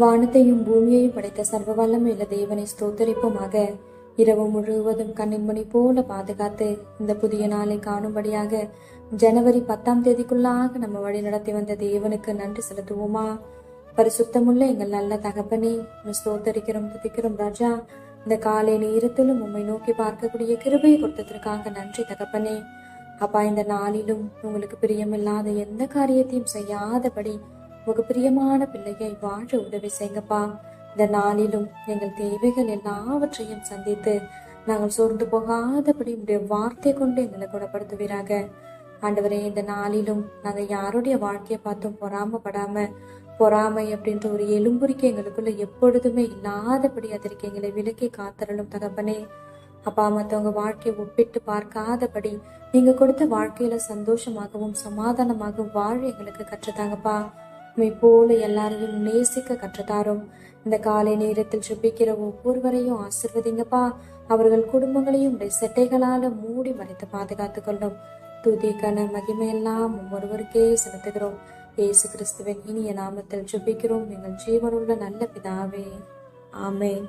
வானத்தையும் பூமியையும் படைத்த சர்வ வல்லமையுள்ள தேவனை ஸ்தோத்தரிப்போமாக. இரவு முழுவதும் கண்ணின் மணி போல பாதுகாத்து இந்த புதிய நாளை காணும்படியாக ஜனவரி 10ஆம் தேதிக்குள்ளாக நம்ம வழி நடத்தி வந்த தேவனுக்கு நன்றி செலுத்துவோமா? பரிசுத்தமுள்ள எங்கள் நல்ல தகப்பனே, ஸ்தோத்தரிக்கிறோம், துதிக்கிறோம் ராஜா. இந்த காலை நேரத்திலும் உம்மை நோக்கி பார்க்கக்கூடிய கிருபையை கொடுத்ததற்காக நன்றி தகப்பனே. அப்பா, இந்த நாளிலும் உங்களுக்கு பிரியமில்லாத எந்த காரியத்தையும் செய்யாதபடி உங்க பிரியமான பிள்ளையை வாழ உதவி செய்யுங்கப்பா. இந்த நாளிலும் எங்கள் தேவைகள் எல்லாவற்றையும் சந்தித்து நாங்கள் சோர்ந்து போகாதபடி உடைய வார்த்தை கொண்டு எங்களை குணப்படுத்துவீராக. ஆண்டவரே, இந்த நாளிலும் நாங்கள் யாருடைய வாழ்க்கையை பார்த்தும் பொறாமை அப்படின்ற ஒரு எலும்புரிக்கை எங்களுக்குள்ள எப்பொழுதுமே இல்லாதபடி அதற்கு எங்களை விலக்கி காத்தரலும் தகப்பனே. அப்பா, மற்றவங்க வாழ்க்கையை ஒப்பிட்டு பார்க்காதபடி நீங்க கொடுத்த வாழ்க்கையில சந்தோஷமாகவும் சமாதானமாகவும் வாழ எங்களுக்கு கற்றுத்தாங்கப்பா. உண்மை போல எல்லாரையும் நேசிக்க கற்றுத்தாரும். இந்த காலை நேரத்தில் சுபிக்கிற ஒவ்வொருவரையும் ஆசிர்வதிங்கப்பா. அவர்கள் குடும்பங்களையும் செட்டைகளால மூடி மறைத்து பாதுகாத்து கொள்ளும். துதி கன மகிமையெல்லாம் ஒவ்வொருவருக்கே செலுத்துகிறோம். இயேசு கிறிஸ்துவின் இனிய நாமத்தில் சுபிக்கிறோம் எங்கள் ஜீவனுள்ள நல்ல பிதாவே, ஆமென்.